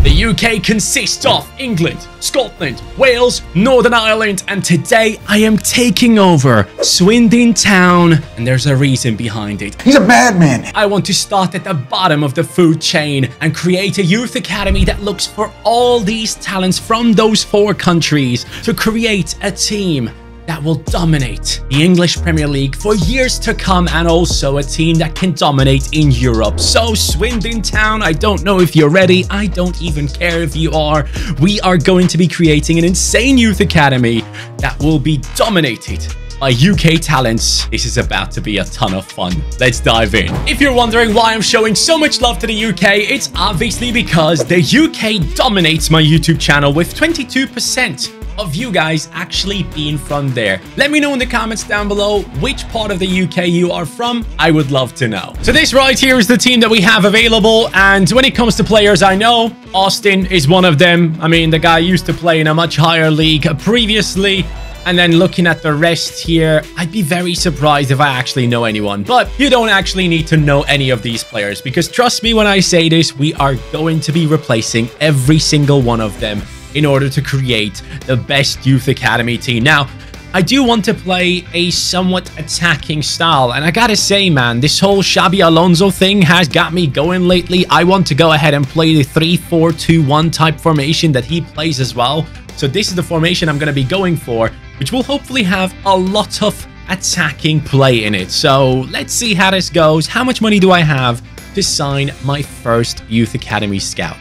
The UK consists of England, Scotland, Wales, Northern Ireland, and today I am taking over Swindon Town, and there's a reason behind it. He's a madman. I want to start at the bottom of the food chain and create a youth academy that looks for all these talents from those 4 countries to create a team that will dominate the English Premier League for years to come, and also a team that can dominate in Europe. So Swindon Town, I don't know if you're ready. I don't even care if you are. We are going to be creating an insane youth academy that will be dominated by UK talents. This is about to be a ton of fun. Let's dive in. If you're wondering why I'm showing so much love to the UK, it's obviously because the UK dominates my YouTube channel with 22% of you guys actually being from there. Let me know in the comments down below which part of the UK you are from. I would love to know. So this right here is the team that we have available, and when it comes to players, I know Austin is one of them. I mean, the guy used to play in a much higher league previously. And then looking at the rest here, I'd be very surprised if I actually know anyone. But you don't actually need to know any of these players, because trust me when I say this, we are going to be replacing every single one of them in order to create the best youth academy team. Now, I do want to play a somewhat attacking style, and I gotta say, man, this whole Xabi Alonso thing has got me going lately. I want to go ahead and play the 3-4-2-1 type formation that he plays as well. So this is the formation I'm going to be going for, which will hopefully have a lot of attacking play in it. So let's see how this goes. How much money do I have to sign my first youth academy scout?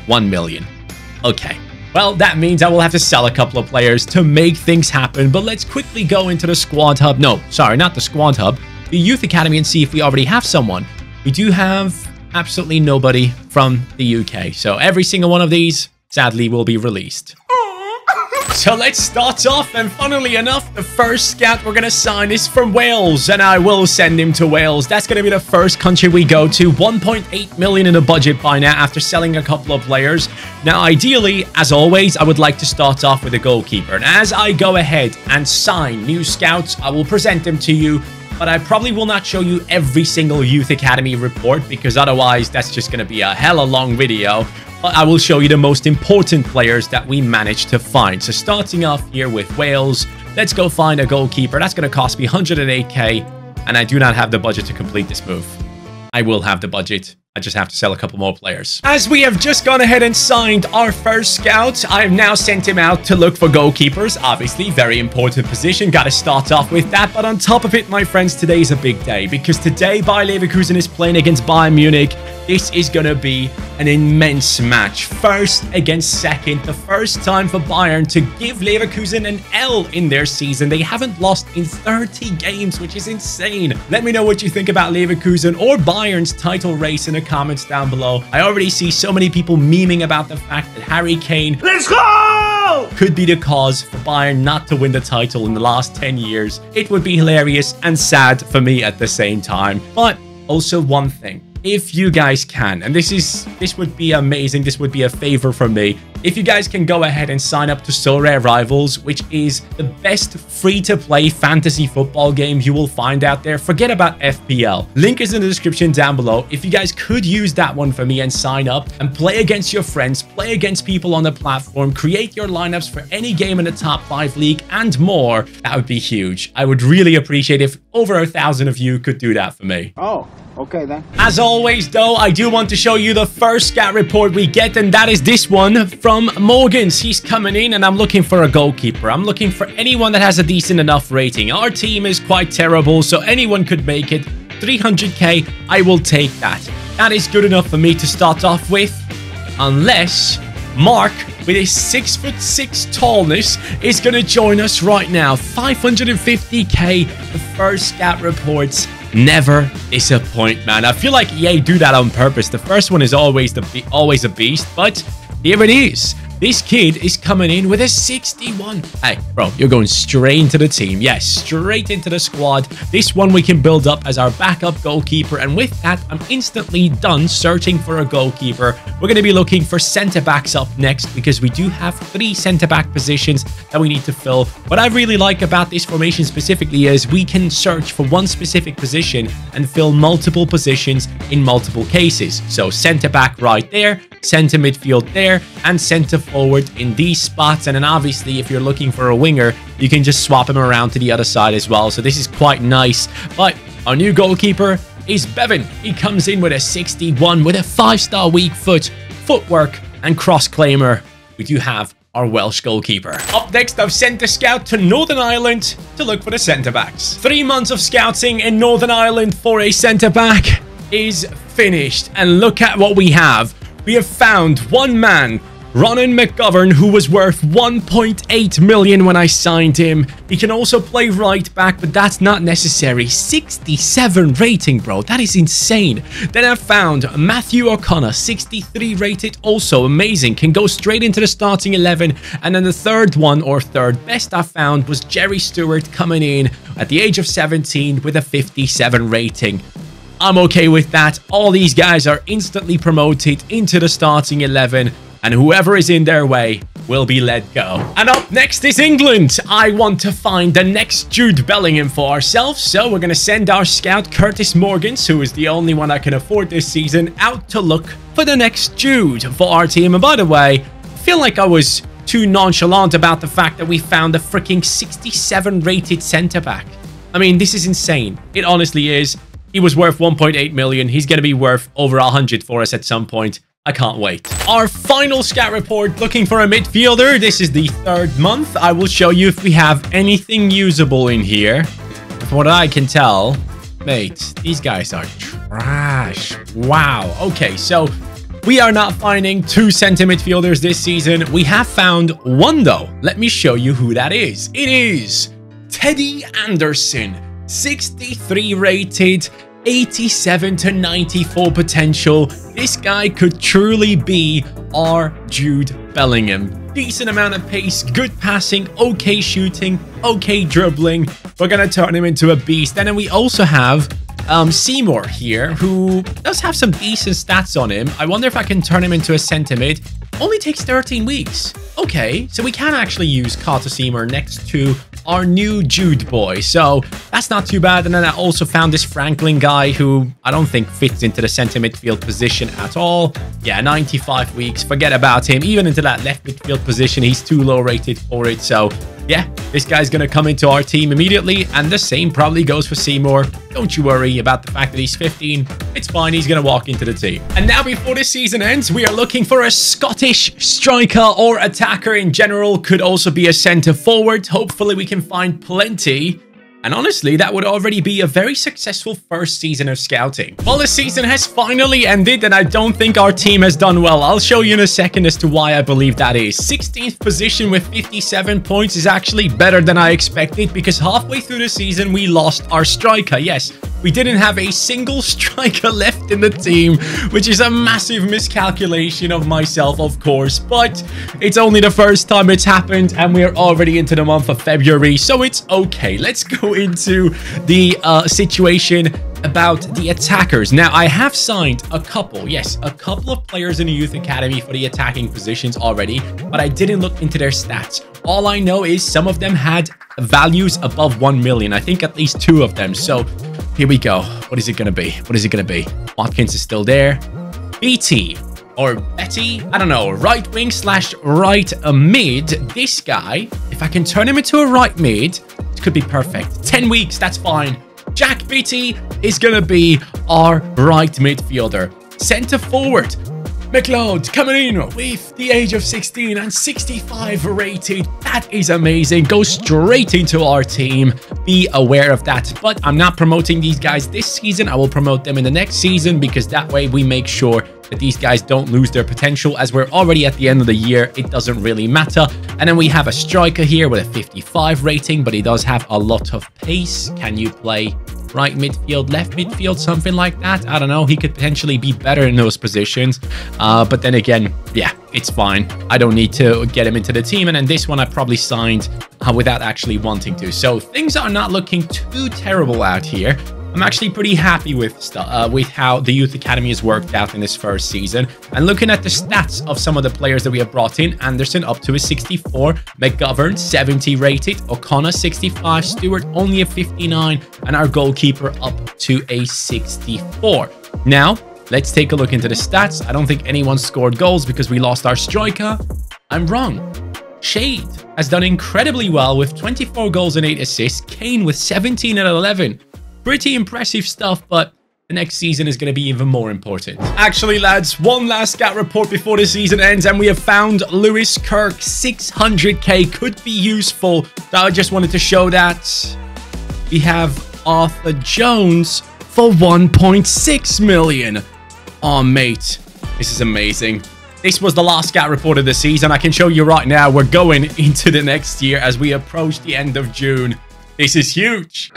1 million. Okay. Well, that means I will have to sell a couple of players to make things happen. But let's quickly go into the squad hub. No, sorry, not the squad hub. The youth academy, and see if we already have someone. We do have absolutely nobody from the UK. So every single one of these, sadly, will be released. So let's start off, and funnily enough, the first scout we're going to sign is from Wales, and I will send him to Wales. That's going to be the first country we go to. 1.8 million in the budget by now after selling a couple of players. Now, ideally, as always, I would like to start off with a goalkeeper. And as I go ahead and sign new scouts, I will present them to you, but I probably will not show you every single youth academy report, because otherwise that's just going to be a hella long video. I will show you the most important players that we managed to find. So starting off here with Wales, let's go find a goalkeeper. That's going to cost me 108k, and I do not have the budget to complete this move. I will have the budget. I just have to sell a couple more players. As we have just gone ahead and signed our first scout, I have now sent him out to look for goalkeepers. Obviously, very important position. Got to start off with that. But on top of it, my friends, today is a big day, because today Bayer Leverkusen is playing against Bayern Munich. This is going to be an immense match. First against second. The first time for Bayern to give Leverkusen an L in their season. They haven't lost in 30 games, which is insane. Let me know what you think about Leverkusen or Bayern's title race in the comments down below. I already see so many people memeing about the fact that Harry Kane, let's go, could be the cause for Bayern not to win the title in the last 10 years. It would be hilarious and sad for me at the same time. But also one thing, if you guys can, and this would be amazing, this would be a favor from me, if you guys can go ahead and sign up to So Rare Rivals, which is the best free-to-play fantasy football game you will find out there. Forget about FPL. Link is in the description down below. If you guys could use that one for me and sign up and play against your friends, play against people on the platform, create your lineups for any game in the top 5 league and more, that would be huge. I would really appreciate if over 1,000 of you could do that for me. Oh, okay then. As always, though, I do want to show you the first scout report we get, and that is this one from Morgans. He's coming in, and I'm looking for a goalkeeper. I'm looking for anyone that has a decent enough rating. Our team is quite terrible, so anyone could make it. 300k, I will take that. That is good enough for me to start off with, unless Mark, with his 6'6" tallness, is going to join us right now. 550k, the first scout reports. Never disappoint, man. I feel like EA do that on purpose. The first one is always a beast, but here it is. This kid is coming in with a 61. Hey, bro, you're going straight into the team. Yes, straight into the squad. This one we can build up as our backup goalkeeper. And with that, I'm instantly done searching for a goalkeeper. We're going to be looking for centre-backs up next, because we do have 3 centre-back positions that we need to fill. What I really like about this formation specifically is we can search for one specific position and fill multiple positions in multiple cases. So centre-back right there, center midfield there, and center forward in these spots. And then obviously, if you're looking for a winger, you can just swap him around to the other side as well. So this is quite nice. But our new goalkeeper is Bevan. He comes in with a 61 with a 5-star weak footwork, and cross-claimer. We do have our Welsh goalkeeper. Up next, I've sent a scout to Northern Ireland to look for the centre-backs. 3 months of scouting in Northern Ireland for a centre-back is finished. And look at what we have. We have found one man, Ronan McGovern, who was worth 1.8 million when I signed him. He can also play right back, but that's not necessary. 67 rating, bro. That is insane. Then I found Matthew O'Connor, 63 rated, also amazing. Can go straight into the starting 11. And then the third one, or third best I found, was Jerry Stewart coming in at the age of 17 with a 57 rating. I'm okay with that. All these guys are instantly promoted into the starting 11. And whoever is in their way will be let go. And up next is England. I want to find the next Jude Bellingham for ourselves. So we're going to send our scout Curtis Morgans, who is the only one I can afford this season, out to look for the next Jude for our team. And by the way, I feel like I was too nonchalant about the fact that we found a freaking 67 rated centre-back. I mean, this is insane. It honestly is. He was worth 1.8 million. He's going to be worth over 100 for us at some point. I can't wait. Our final scout report looking for a midfielder. This is the 3rd month. I will show you if we have anything usable in here. From what I can tell, mate, these guys are trash. Wow. Okay, so we are not finding 2 center midfielders this season. We have found one, though. Let me show you who that is. It is Teddy Anderson, 63 rated, 87 to 94 potential. This guy could truly be our Jude Bellingham. Decent amount of pace, good passing, okay shooting, okay dribbling. We're going to turn him into a beast. And then we also have Seymour here, who does have some decent stats on him. I wonder if I can turn him into a centre mid. Only takes 13 weeks. Okay, so we can actually use Carter Seymour next to our new Jude boy. So that's not too bad. And then I also found this Franklin guy who I don't think fits into the center midfield position at all. Yeah, 95 weeks. Forget about him. Even into that left midfield position, he's too low rated for it. So yeah, this guy's going to come into our team immediately. And the same probably goes for Seymour. Don't you worry about the fact that he's 15. It's fine. He's going to walk into the team. And now before this season ends, we are looking for a Scottish striker or attacker in general. Could also be a center forward. Hopefully we can find plenty. And honestly, that would already be a very successful first season of scouting. Well, the season has finally ended, and I don't think our team has done well. I'll show you in a second as to why I believe that is. 16th position with 57 points is actually better than I expected, because halfway through the season, we lost our striker. Yes, we didn't have a single striker left in the team, which is a massive miscalculation of myself, of course. But it's only the first time it's happened, and we're already into the month of February, so it's okay. Let's go into the situation about the attackers. Now, I have signed a couple, yes, a couple of players in the youth academy for the attacking positions already, but I didn't look into their stats. All I know is some of them had values above 1 million. I think at least 2 of them. So here we go. What is it going to be? What is it going to be? Watkins is still there. BT or Betty, I don't know, right wing / right mid. This guy, if I can turn him into a right mid, it could be perfect. 10 weeks, that's fine. Jack Beattie is going to be our right midfielder. Center forward, McLeod coming in with the age of 16 and 65 rated. That is amazing. Go straight into our team. Be aware of that. But I'm not promoting these guys this season. I will promote them in the next season, because that way we make sure that these guys don't lose their potential. As we're already at the end of the year, it doesn't really matter. And then we have a striker here with a 55 rating, but he does have a lot of pace. Can you play right midfield, left midfield, something like that? I don't know. He could potentially be better in those positions. But then again, yeah, it's fine. I don't need to get him into the team. And then this one I probably signed without actually wanting to. So things are not looking too terrible out here. I'm actually pretty happy with how the Youth Academy has worked out in this first season. And looking at the stats of some of the players that we have brought in, Anderson up to a 64, McGovern 70 rated, O'Connor 65, Stewart only a 59, and our goalkeeper up to a 64. Now, Let's take a look into the stats. I don't think anyone scored goals because we lost our striker. I'm wrong. Shade has done incredibly well with 24 goals and 8 assists. Kane with 17 and 11. Pretty impressive stuff, but the next season is going to be even more important. Actually, lads, one last scout report before the season ends, and we have found Lewis Kirk. 600k could be useful. So I just wanted to show that. We have Arthur Jones for 1.6 million. Oh, mate, this is amazing. This was the last scout report of the season. I can show you right now, we're going into the next year as we approach the end of June. This is huge.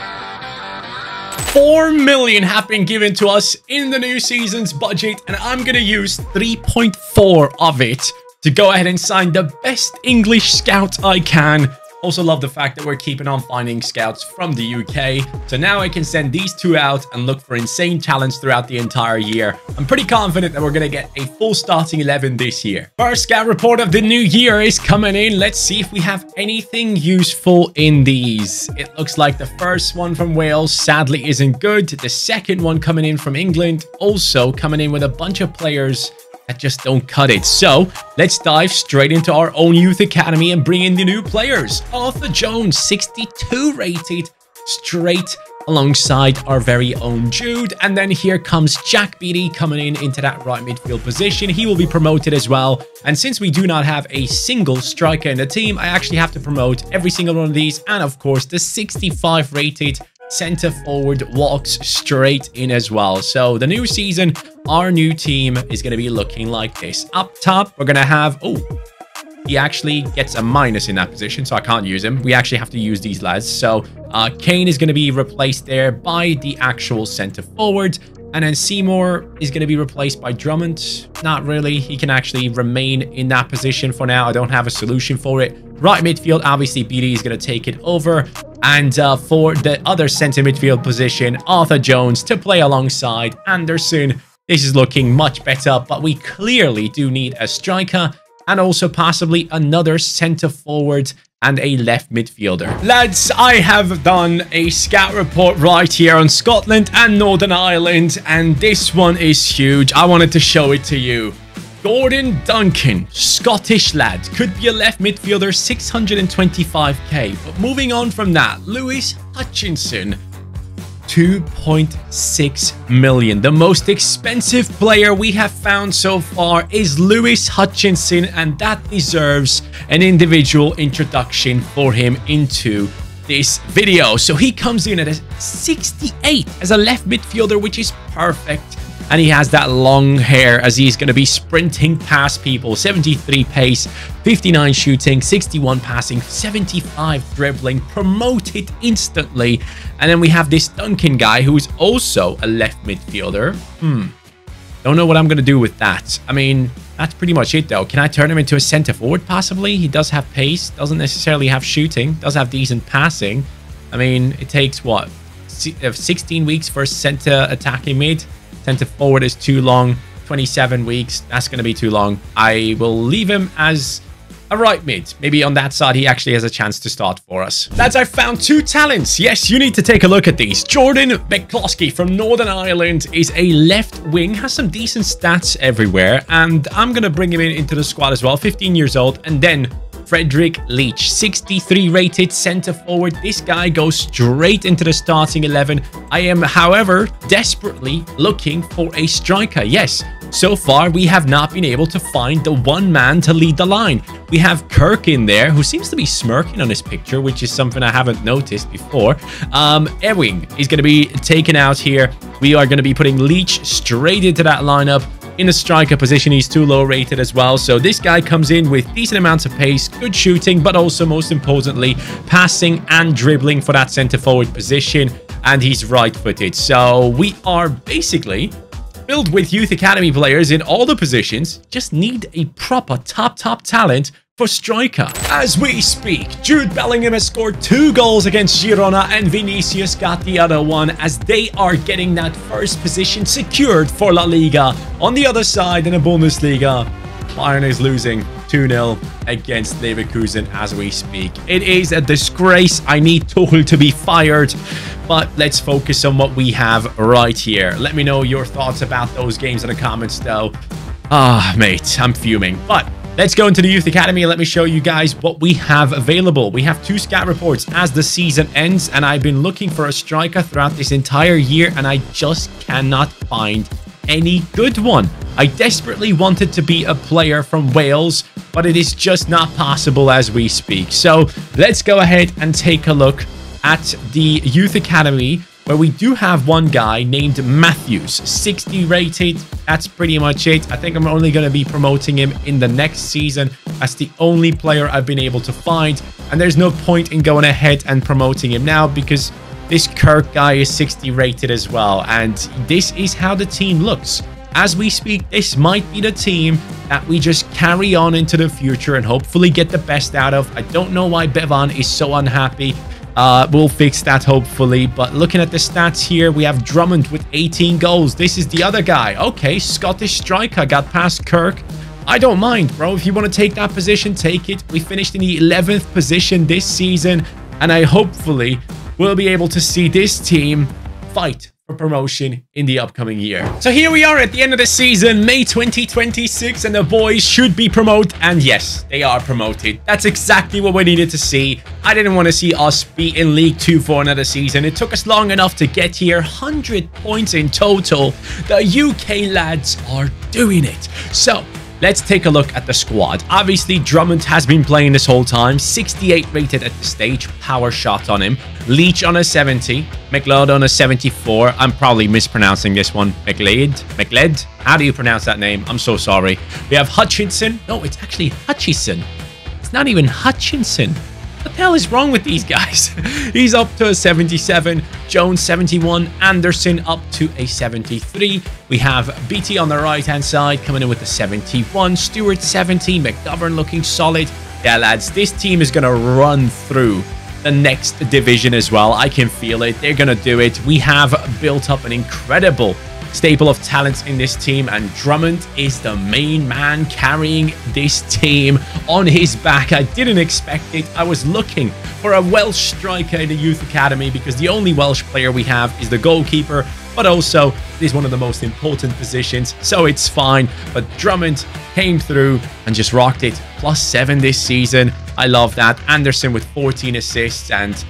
4 million have been given to us in the new season's budget, and I'm going to use 3.4 of it to go ahead and sign the best English scout I can. Also love the fact that we're keeping on finding scouts from the UK. So now I can send these two out and look for insane talents throughout the entire year. I'm pretty confident that we're going to get a full starting 11 this year. First scout report of the new year is coming in. Let's see if we have anything useful in these. It looks like the first one from Wales sadly isn't good. The second one coming in from England also coming in with a bunch of players that just don't cut it. So let's dive straight into our own youth academy and bring in the new players. Arthur Jones, 62 rated, straight alongside our very own Jude. And then here comes Jack Beattie coming into that right midfield position. He will be promoted as well. And since we do not have a single striker in the team, I actually have to promote every single one of these. And of course, the 65 rated center forward walks straight in as well. So the new season, our new team is going to be looking like this. Up top, we're going to have, oh, he actually gets a minus in that position, so I can't use him. We actually have to use these lads. So Kane is going to be replaced there by the actual center forward. And then Seymour is going to be replaced by Drummond. Not really. He can actually remain in that position for now. I don't have a solution for it. Right midfield, obviously, Beattie is going to take it over. And for the other center midfield position, Arthur Jones to play alongside Anderson. This is looking much better, but we clearly do need a striker and also possibly another center forward and a left midfielder. Lads, I have done a scout report right here on Scotland and Northern Ireland, and this one is huge. I wanted to show it to you. Gordon Duncan, Scottish lad, could be a left midfielder, 625k. But moving on from that, Lewis Hutchinson, 2.6 million. The most expensive player we have found so far is Lewis Hutchinson, and that deserves an individual introduction for him into this video. So he comes in at a 68 as a left midfielder, which is perfect. And he has that long hair as he's going to be sprinting past people. 73 pace, 59 shooting, 61 passing, 75 dribbling, promoted instantly. And then we have this Duncan guy who is also a left midfielder. Don't know what I'm going to do with that. I mean, that's pretty much it though. Can I turn him into a center forward possibly? He does have pace, doesn't necessarily have shooting, does have decent passing. I mean, it takes what? 16 weeks for a center attacking mid. Center forward is too long. 27 weeks. That's going to be too long. I will leave him as a right mid. Maybe on that side, he actually has a chance to start for us. Lads, I found two talents. Yes, you need to take a look at these. Jordan McCloskey from Northern Ireland is a left wing, has some decent stats everywhere. And I'm going to bring him into the squad as well. 15 years old. And then Frederick Leach, 63 rated center forward. This guy goes straight into the starting 11. I am, however, desperately looking for a striker. Yes, so far we have not been able to find the one man to lead the line. We have Kirk in there, who seems to be smirking on his picture, which is something I haven't noticed before. Ewing is going to be taken out here. We are going to be putting Leach straight into that lineup. In the striker position, he's too low rated as well. So this guy comes in with decent amounts of pace, good shooting, but also most importantly, passing and dribbling for that center forward position. And he's right footed. So we are basically filled with youth academy players in all the positions. Just need a proper top talent for striker. As we speak, Jude Bellingham has scored 2 goals against Girona and Vinicius got the other one as they are getting that first position secured for La Liga. On the other side in the Bundesliga, Bayern is losing 2-0 against Leverkusen as we speak. It is a disgrace. I need Tuchel to be fired. But let's focus on what we have right here. Let me know your thoughts about those games in the comments, though. Ah, mate, I'm fuming. But let's go into the Youth Academy and let me show you guys what we have available. We have 2 scout reports as the season ends, and I've been looking for a striker throughout this entire year, and I just cannot find any good one. I desperately wanted to be a player from Wales, but it is just not possible as we speak. So let's go ahead and take a look at the Youth Academy, where we do have one guy named Matthews, 60 rated. That's pretty much it. I think I'm only going to be promoting him in the next season. That's the only player I've been able to find. And there's no point in going ahead and promoting him now because this Kirk guy is 60 rated as well. And this is how the team looks. As we speak, this might be the team that we just carry on into the future and hopefully get the best out of. I don't know why Bevan is so unhappy. We'll fix that hopefully. But looking at the stats here, we have Drummond with 18 goals. This is the other guy. Okay, Scottish striker got past Kirk. I don't mind, bro. If you want to take that position, take it. We finished in the 11th position this season, and I hopefully will be able to see this team fight for promotion in the upcoming year. So here we are at the end of the season, May 2026, and the boys should be promoted. And yes, they are promoted. That's exactly what we needed to see. I didn't want to see us be in League 2 for another season. It took us long enough to get here. 100 points in total. The UK lads are doing it. So let's take a look at the squad. Obviously, Drummond has been playing this whole time. 68 rated at the stage. Power shot on him. Leach on a 70. McLeod on a 74. I'm probably mispronouncing this one. McLeod? How do you pronounce that name? I'm so sorry. We have Hutchinson. No, it's actually Hutchison. It's not even Hutchinson. What the hell is wrong with these guys? He's up to a 77. Jones 71. Anderson up to a 73. We have BT on the right-hand side coming in with a 71. Stewart 70. McGovern looking solid. Yeah, lads, this team is going to run through the next division as well. I can feel it. They're going to do it. We have built up an incredible staple of talents in this team, and Drummond is the main man carrying this team on his back. I didn't expect it. I was looking for a Welsh striker in the Youth Academy because the only Welsh player we have is the goalkeeper, but also it is one of the most important positions, so it's fine. But Drummond came through and just rocked it. +7 this season. I love that. Anderson with 14 assists, and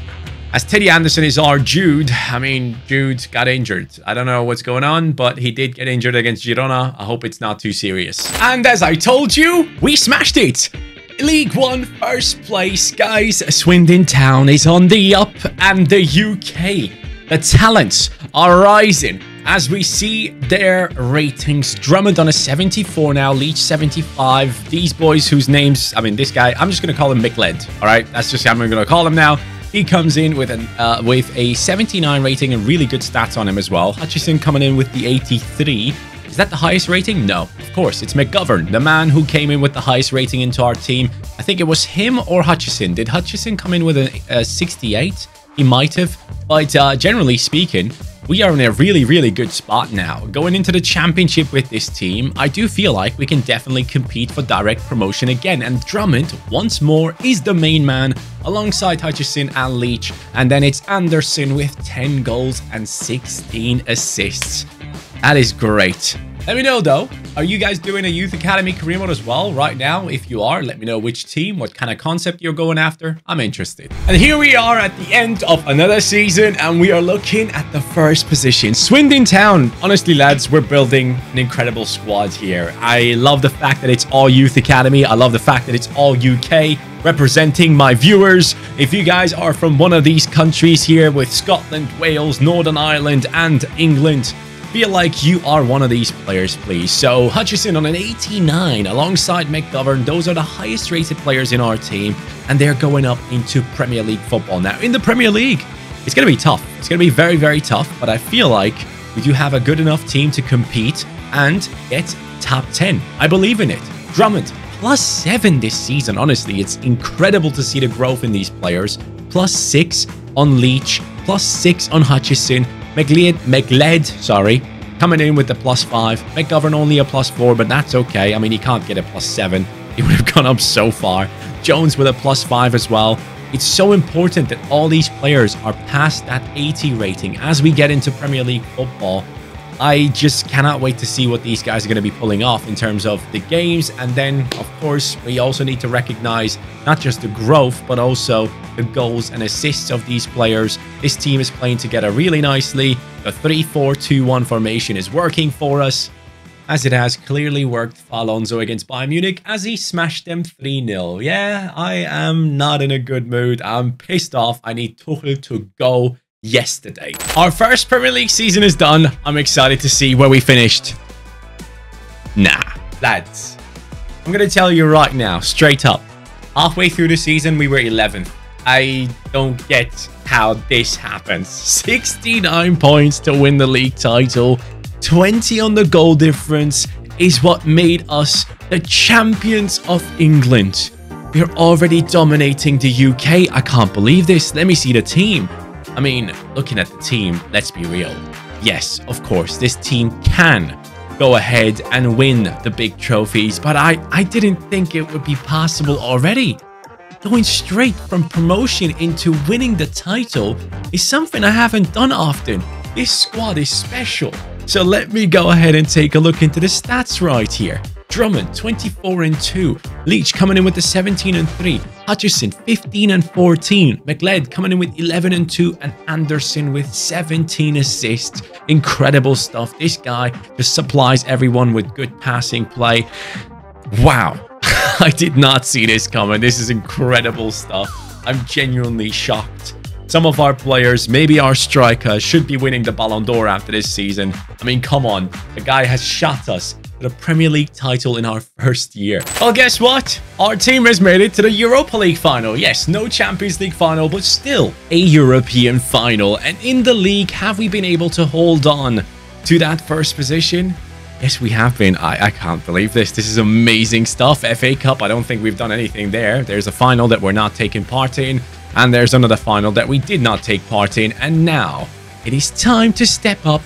as Teddy Anderson is our Jude, I mean, Jude got injured. I don't know what's going on, but he did get injured against Girona. I hope it's not too serious. And as I told you, we smashed it. League 1 first place, guys. Swindon Town is on the up, and the UK, the talents are rising as we see their ratings. Drummond on a 74 now, Leach 75. These boys whose names, I mean, this guy, I'm just going to call him McLeod. All right, that's just how I'm going to call him now. He comes in with a 79 rating and really good stats on him as well. Hutchison coming in with the 83. Is that the highest rating? No, of course. It's McGovern, the man who came in with the highest rating into our team. I think it was him or Hutchison. Did Hutchison come in with a 68? He might have. But generally speaking, we are in a really, really good spot now. Going into the championship with this team, I do feel like we can definitely compete for direct promotion again. And Drummond, once more, is the main man alongside Hutchison and Leach. And then it's Anderson with 10 goals and 16 assists. That is great. Let me know, though, are you guys doing a Youth Academy career mode as well right now? If you are, let me know which team, what kind of concept you're going after. I'm interested. And here we are at the end of another season, and we are looking at the first position. Swindon Town. Honestly, lads, we're building an incredible squad here. I love the fact that it's all Youth Academy. I love the fact that it's all UK, representing my viewers. If you guys are from one of these countries here with Scotland, Wales, Northern Ireland, and England, feel like you are one of these players, please. So Hutchison on an 89 alongside McGovern. Those are the highest rated players in our team, and they're going up into Premier League football. Now, in the Premier League, it's going to be tough. It's going to be very, very tough, but I feel like we do have a good enough team to compete and get top 10. I believe in it. Drummond, +7 this season. Honestly, it's incredible to see the growth in these players. +6 on Leach, +6 on Hutchison. McLeod, coming in with the +5. McGovern only a +4, but that's okay. I mean, he can't get a +7. He would have gone up so far. Jones with a +5 as well. It's so important that all these players are past that 80 rating as we get into Premier League football. I just cannot wait to see what these guys are going to be pulling off in terms of the games. And then, of course, we also need to recognize not just the growth, but also the goals and assists of these players. This team is playing together really nicely. The 3-4-2-1 formation is working for us, as it has clearly worked for Alonso against Bayern Munich as he smashed them 3-0. Yeah, I am not in a good mood. I'm pissed off. I need Tuchel to go yesterday. Our first Premier League season is done. I'm excited to see where we finished. Nah, lads. I'm going to tell you right now, straight up. Halfway through the season, we were 11th. I don't get how this happens. 69 points to win the league title. 20 on the goal difference is what made us the champions of England. We're already dominating the UK. I can't believe this. Let me see the team. I mean, looking at the team, let's be real. Yes, of course, this team can go ahead and win the big trophies, but I didn't think it would be possible already. Going straight from promotion into winning the title is something I haven't done often. This squad is special. So let me go ahead and take a look into the stats right here. Drummond, 24-2. Leach coming in with the 17-3. Hutchison, 15-14. McLeod coming in with 11-2. And Anderson with 17 assists. Incredible stuff. This guy just supplies everyone with good passing play. Wow. I did not see this coming. This is incredible stuff. I'm genuinely shocked. Some of our players, maybe our striker, should be winning the Ballon d'Or after this season. I mean, come on. The guy has shot us to the Premier League title in our first year. Well, guess what? Our team has made it to the Europa League final. Yes, no Champions League final, but still a European final. And in the league, have we been able to hold on to that first position? Yes, we have been. I can't believe this. This is amazing stuff. FA Cup, I don't think we've done anything there. There's a final that we're not taking part in. And there's another final that we did not take part in. And now it is time to step up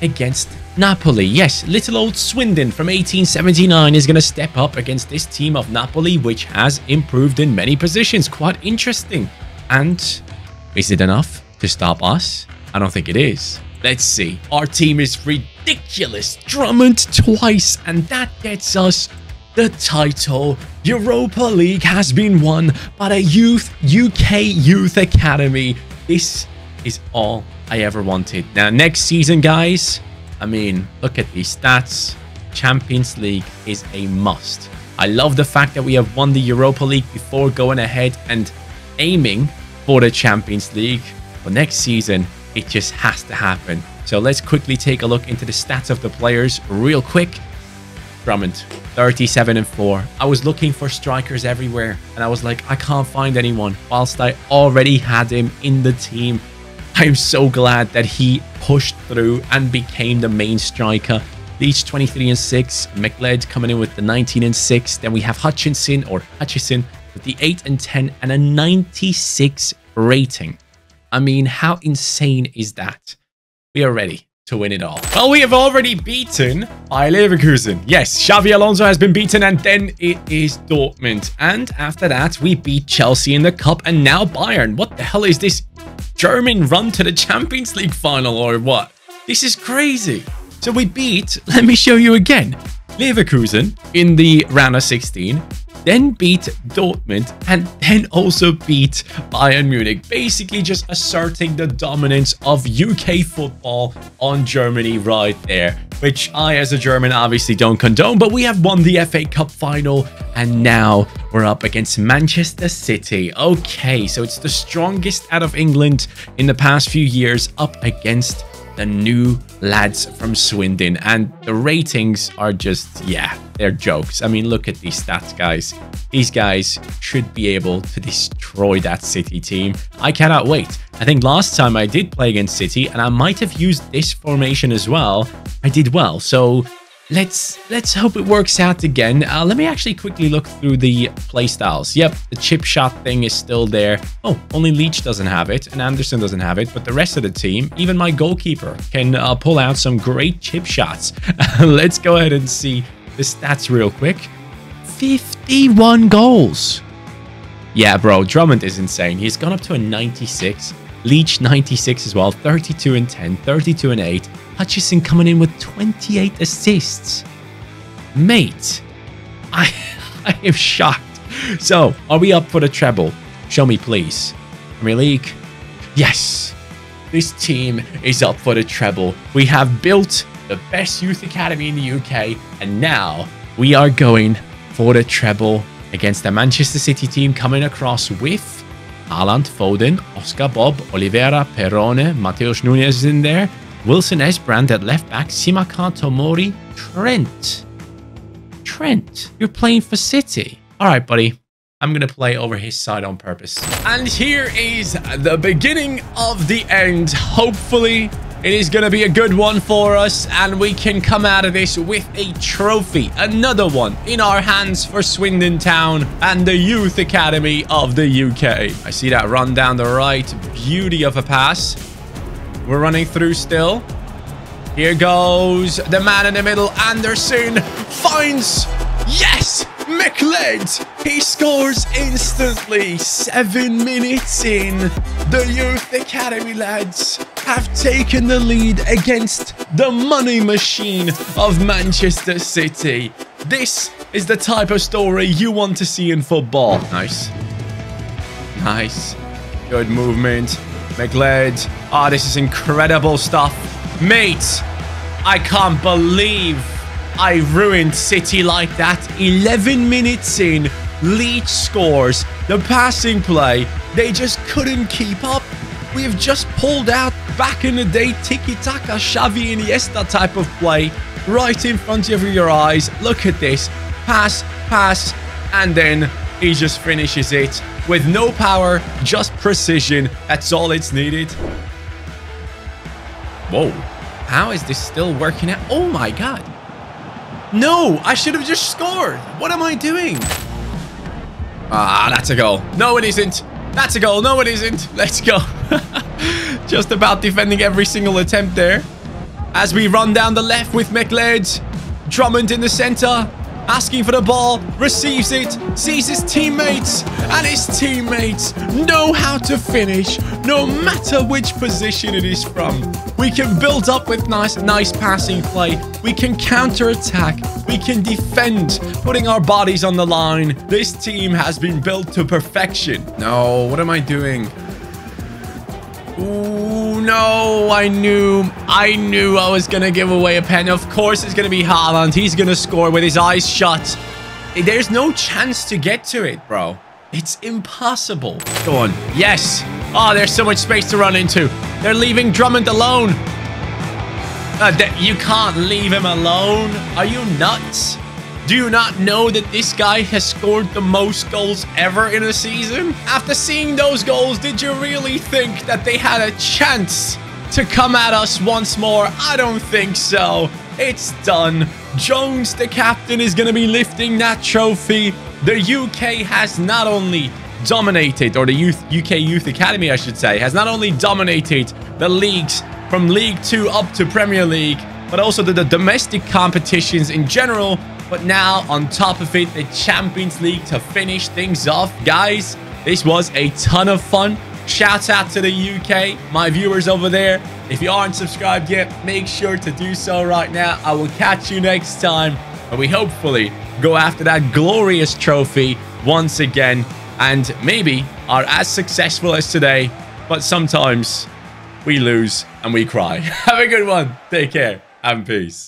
against Napoli. Yes, little old Swindon from 1879 is going to step up against this team of Napoli, which has improved in many positions. Quite interesting. And is it enough to stop us? I don't think it is. Let's see. Our team is ridiculous. Drummond twice, and that gets us the title. Europa League has been won by the UK Youth Academy. This is all I ever wanted. Now, next season, guys, I mean, look at these stats. Champions League is a must. I love the fact that we have won the Europa League before going ahead and aiming for the Champions League. But next season, it just has to happen. So let's quickly take a look into the stats of the players real quick. Drummond, 37-4. I was looking for strikers everywhere, and I was like, I can't find anyone, whilst I already had him in the team. I am so glad that he pushed through and became the main striker. Leach, 23-6. McLeod coming in with the 19-6. Then we have Hutchison with the 8-10 and a 96 rating. I mean, how insane is that? We are ready to win it all. Well, we have already beaten Bayer Leverkusen. Yes, Xabi Alonso has been beaten, and then it is Dortmund. And after that, we beat Chelsea in the cup, and now Bayern. What the hell is this German run to the Champions League final or what? This is crazy. So we beat, let me show you again, Leverkusen in the round of 16. Then beat Dortmund, and then also beat Bayern Munich. Basically just asserting the dominance of UK football on Germany right there. Which I, as a German, obviously don't condone. But we have won the FA Cup final, and now we're up against Manchester City. Okay, so it's the strongest out of England in the past few years up against the new lads from Swindon, and the ratings are just, yeah, they're jokes. I mean, look at these stats, guys. These guys should be able to destroy that City team. I cannot wait. I think last time I did play against City, and I might have used this formation as well. I did well. So Let's hope it works out again. Let me actually quickly look through the playstyles. Yep, the chip shot thing is still there. Oh, only Leach doesn't have it, and Anderson doesn't have it, but the rest of the team, even my goalkeeper, can pull out some great chip shots. Let's go ahead and see the stats real quick. 51 goals. Yeah, bro, Drummond is insane. He's gone up to a 96. Leach 96 as well, 32 and 10, 32 and 8. Hutchison coming in with 28 assists. Mate, I am shocked. So, are we up for the treble? Show me, please. Premier League. Yes, this team is up for the treble. We have built the best youth academy in the UK, and now we are going for the treble against the Manchester City team coming across with Haaland, Foden, Oscar Bob, Oliveira, Perrone, Mateus Nunes is in there. Wilson Esbrand at left back, Simakan Tomori, Trent, you're playing for City. All right, buddy. I'm going to play over his side on purpose. And here is the beginning of the end. Hopefully, it is going to be a good one for us, and we can come out of this with a trophy. Another one in our hands for Swindon Town and the Youth Academy of the UK. I see that run down the right. Beauty of a pass. We're running through still. Here goes the man in the middle. Anderson finds... Yes! McLeod! He scores instantly. 7 minutes in. The Youth Academy lads have taken the lead against the money machine of Manchester City. This is the type of story you want to see in football. Nice. Nice. Good movement. McLeod. Oh, this is incredible stuff. Mate, I can't believe I ruined City like that. 11 minutes in, Leach scores. The passing play, they just couldn't keep up. We've just pulled out back in the day tiki-taka, Xavi Iniesta type of play right in front of your eyes. Look at this. Pass, pass, and then he just finishes it with no power, just precision. That's all it's needed. Whoa. How is this still working out? Oh my god. No, I should have just scored. What am I doing? Ah, that's a goal. No, it isn't. That's a goal. No, it isn't. Let's go. Just about defending every single attempt there. As we run down the left with McLeod. Drummond in the center. Asking for the ball. Receives it. Sees his teammates. And his teammates know how to finish. No matter which position it is from. We can build up with nice passing play. We can counter-attack. We can defend, putting our bodies on the line. This team has been built to perfection. No, what am I doing? Ooh, no, I knew I was going to give away a pen. Of course, it's going to be Haaland. He's going to score with his eyes shut. There's no chance to get to it, bro. It's impossible. Go on. Yes. Oh, there's so much space to run into. They're leaving Drummond alone. You can't leave him alone. Are you nuts? Do you not know that this guy has scored the most goals ever in a season? After seeing those goals, did you really think that they had a chance to come at us once more? I don't think so. It's done. Jones, the captain, is going to be lifting that trophy. The UK has not only dominated, or the UK Youth Academy, I should say, has not only dominated the leagues from League 2 up to Premier League, but also the domestic competitions in general. But now, on top of it, the Champions League to finish things off. Guys, this was a ton of fun. Shout out to the UK, my viewers over there. If you aren't subscribed yet, make sure to do so right now. I will catch you next time, and we hopefully go after that glorious trophy once again, and maybe are as successful as today. But sometimes we lose and we cry. Have a good one. Take care and peace.